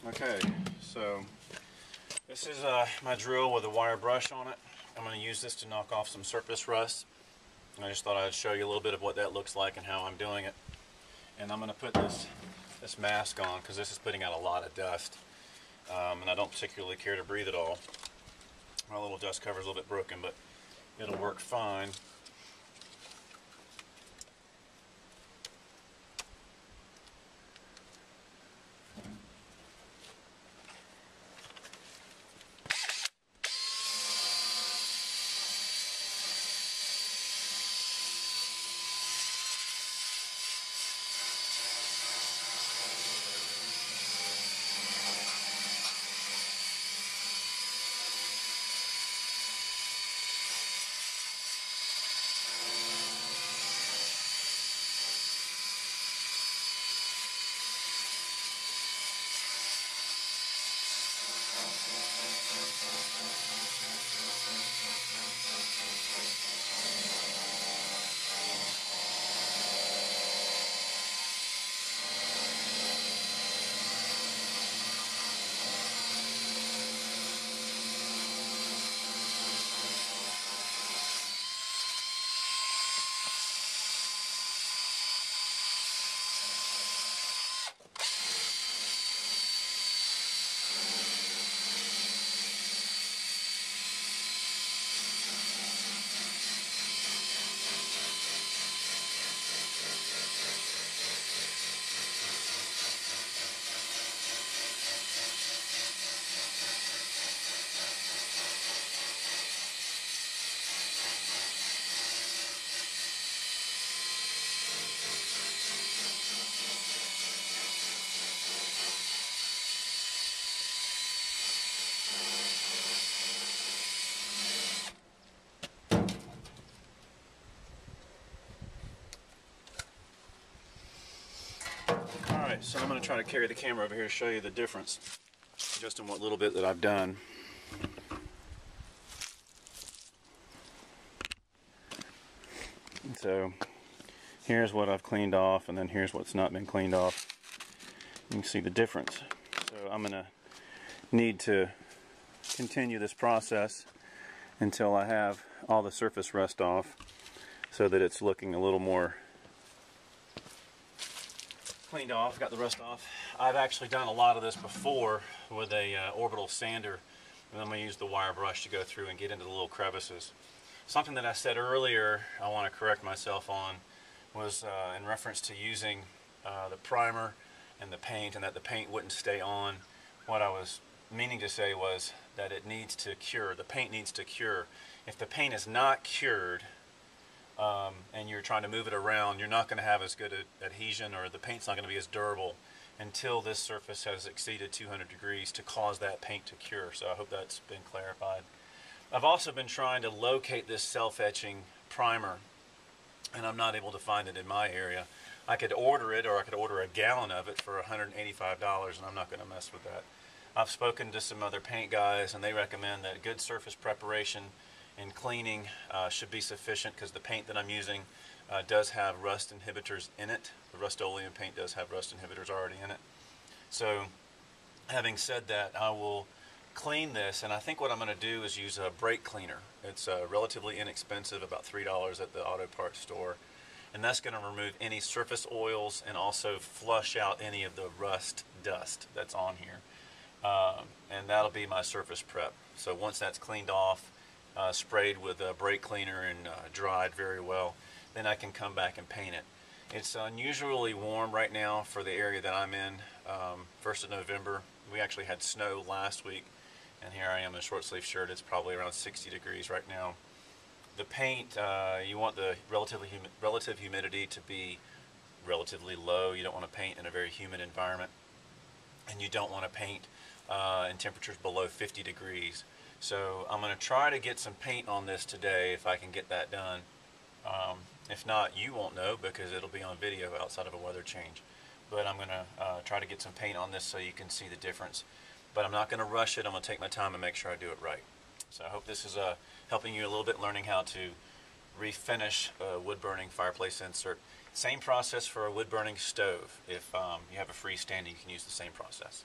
Okay, so this is my drill with a wire brush on it. I'm going to use this to knock off some surface rust. I just thought I'd show you a little bit of what that looks like and how I'm doing it. And I'm going to put this mask on because this is putting out a lot of dust. And I don't particularly care to breathe at all. My little dust cover is a little bit broken, but it'll work fine. Alright, so I'm going to try to carry the camera over here to show you the difference just in what little bit that I've done. So here's what I've cleaned off, and then here's what's not been cleaned off. You can see the difference. So I'm going to need to continue this process until I have all the surface rust off so that it's looking a little more cleaned off, got the rust off. I've actually done a lot of this before with a orbital sander, and I'm going to use the wire brush to go through and get into the little crevices. Something that I said earlier I want to correct myself on was in reference to using the primer and the paint, and that the paint wouldn't stay on. What I was meaning to say was that it needs to cure. The paint needs to cure. If the paint is not cured, and you're trying to move it around, you're not going to have as good adhesion, or the paint's not going to be as durable until this surface has exceeded 200 degrees to cause that paint to cure. So I hope that's been clarified. I've also been trying to locate this self-etching primer, and I'm not able to find it in my area. I could order it, or I could order a gallon of it for $185, and I'm not going to mess with that. I've spoken to some other paint guys, and they recommend that good surface preparation and cleaning should be sufficient, because the paint that I'm using does have rust inhibitors in it. The Rust-Oleum paint does have rust inhibitors already in it. So having said that, I will clean this, and I think what I'm going to do is use a brake cleaner. It's relatively inexpensive, about $3 at the auto parts store, and that's going to remove any surface oils and also flush out any of the rust dust that's on here. And that'll be my surface prep. So once that's cleaned off, sprayed with a brake cleaner and dried very well, then I can come back and paint it. It's unusually warm right now for the area that I'm in. 1st of November, we actually had snow last week, and here I am in a short sleeve shirt. It's probably around 60 degrees right now. The paint, you want the relative humidity to be relatively low. You don't want to paint in a very humid environment, and you don't want to paint in temperatures below 50 degrees. So I'm going to try to get some paint on this today if I can get that done. If not, you won't know because it'll be on video outside of a weather change. But I'm going to try to get some paint on this so you can see the difference. But I'm not going to rush it. I'm going to take my time and make sure I do it right. So I hope this is helping you a little bit, learning how to refinish a wood-burning fireplace insert. Same process for a wood-burning stove. If you have a freestanding, you can use the same process.